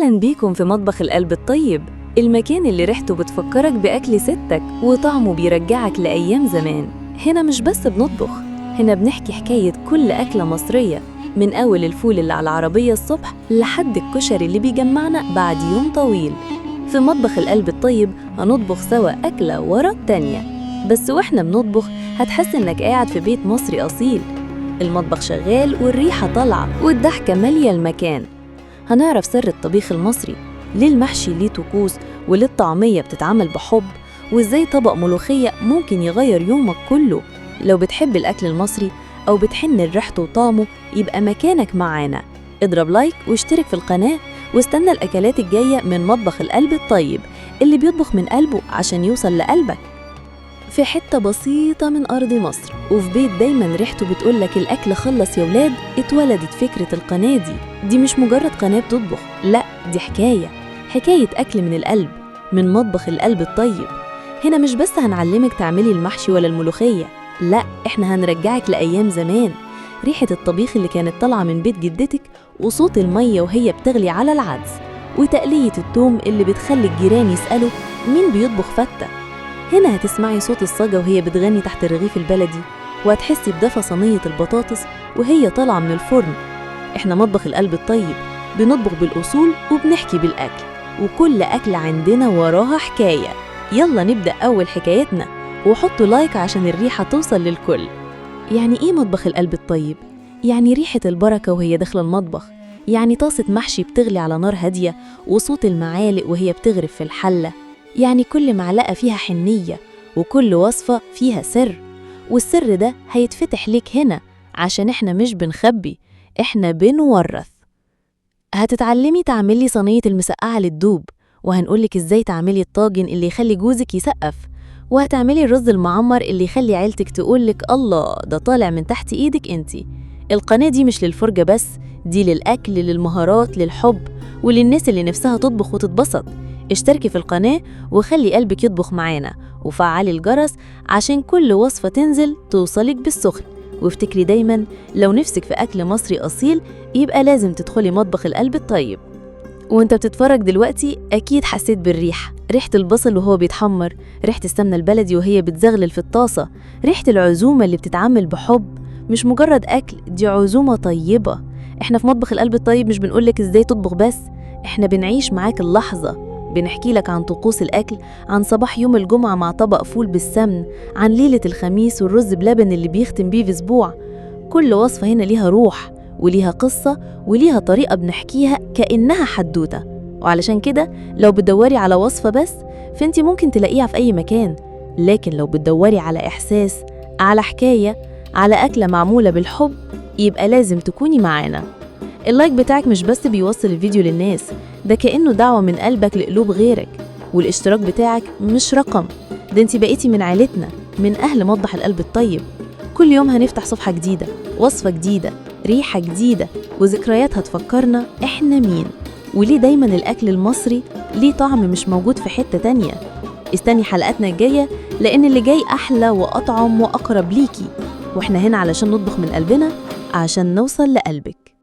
أهلاً بيكم في مطبخ القلب الطيب، المكان اللي ريحته بتفكرك بأكل ستك وطعمه بيرجعك لأيام زمان. هنا مش بس بنطبخ، هنا بنحكي حكاية كل أكلة مصرية، من أول الفول اللي على العربية الصبح لحد الكشري اللي بيجمعنا بعد يوم طويل. في مطبخ القلب الطيب هنطبخ سوا أكلة ورا التانية، بس وإحنا بنطبخ هتحس إنك قاعد في بيت مصري أصيل. المطبخ شغال والريحة طالعة والضحكة مالية المكان. هنعرف سر الطبيخ المصري، ليه المحشي ليه طقوس، وليه الطعمية بتتعمل بحب، وإزاي طبق ملوخية ممكن يغير يومك كله. لو بتحب الأكل المصري أو بتحن لريحته وطعمه يبقى مكانك معانا. اضرب لايك واشترك في القناة واستنى الأكلات الجاية من مطبخ القلب الطيب اللي بيطبخ من قلبه عشان يوصل لقلبك. في حتة بسيطة من أرض مصر وفي بيت دايماً ريحته بتقولك الأكل خلص يا ولاد، اتولدت فكرة القناة دي مش مجرد قناة بتطبخ، لأ دي حكاية أكل من القلب، من مطبخ القلب الطيب. هنا مش بس هنعلمك تعملي المحشي ولا الملوخية، لأ إحنا هنرجعك لأيام زمان، ريحة الطبيخ اللي كانت طالعة من بيت جدتك، وصوت المية وهي بتغلي على العدس، وتقلية التوم اللي بتخلي الجيران يسألوا مين بيطبخ فتة. هنا هتسمعي صوت الصاجة وهي بتغني تحت الرغيف البلدي، وهتحسي بدفى صينية البطاطس وهي طالعة من الفرن. إحنا مطبخ القلب الطيب بنطبخ بالأصول وبنحكي بالأكل، وكل أكل عندنا وراها حكاية. يلا نبدأ أول حكايتنا، وحطوا لايك عشان الريحة توصل للكل. يعني إيه مطبخ القلب الطيب؟ يعني ريحة البركة وهي داخلة المطبخ، يعني طاسة محشي بتغلي على نار هادية وصوت المعالق وهي بتغرف في الحلة، يعني كل معلقة فيها حنية وكل وصفة فيها سر، والسر ده هيتفتح ليك هنا عشان إحنا مش بنخبي، إحنا بنورث. هتتعلمي تعملي صينية المسقعة للدوب، وهنقولك إزاي تعملي الطاجن اللي يخلي جوزك يسقف، وهتعملي الرز المعمر اللي يخلي عيلتك تقولك الله ده طالع من تحت إيدك انتي. القناة دي مش للفرجة بس، دي للأكل، للمهارات، للحب، وللناس اللي نفسها تطبخ وتتبسط. اشتركي في القناة وخلي قلبك يطبخ معانا، وفعلي الجرس عشان كل وصفة تنزل توصلك بالسخن. وافتكري دايما لو نفسك في أكل مصري أصيل يبقى لازم تدخلي مطبخ القلب الطيب. وانت بتتفرج دلوقتي أكيد حسيت ريحة البصل وهو بيتحمر، ريحة السمنة البلدي وهي بتزغلل في الطاسة، ريحة العزومة اللي بتتعمل بحب، مش مجرد أكل، دي عزومة طيبة. احنا في مطبخ القلب الطيب مش بنقولك ازاي تطبخ بس، احنا بنعيش معاك اللحظة، بنحكي لك عن طقوس الأكل، عن صباح يوم الجمعة مع طبق فول بالسمن، عن ليلة الخميس والرز بلبن اللي بيختم بيه في أسبوع. كل وصفة هنا ليها روح وليها قصة وليها طريقة بنحكيها كأنها حدوتة. وعلشان كده لو بتدوري على وصفة بس فانتي ممكن تلاقيها في أي مكان، لكن لو بتدوري على إحساس، على حكاية، على أكلة معمولة بالحب، يبقى لازم تكوني معانا. اللايك بتاعك مش بس بيوصل الفيديو للناس، ده كأنه دعوة من قلبك لقلوب غيرك. والاشتراك بتاعك مش رقم، ده انتي بقيتي من عائلتنا، من أهل مطبخ القلب الطيب. كل يوم هنفتح صفحة جديدة، وصفة جديدة، ريحة جديدة، وذكريات هتفكرنا احنا مين، وليه دايما الأكل المصري ليه طعم مش موجود في حتة تانية. استني حلقاتنا الجاية لأن اللي جاي أحلى وأطعم وأقرب ليكي، واحنا هنا علشان نطبخ من قلبنا عشان نوصل لقلبك.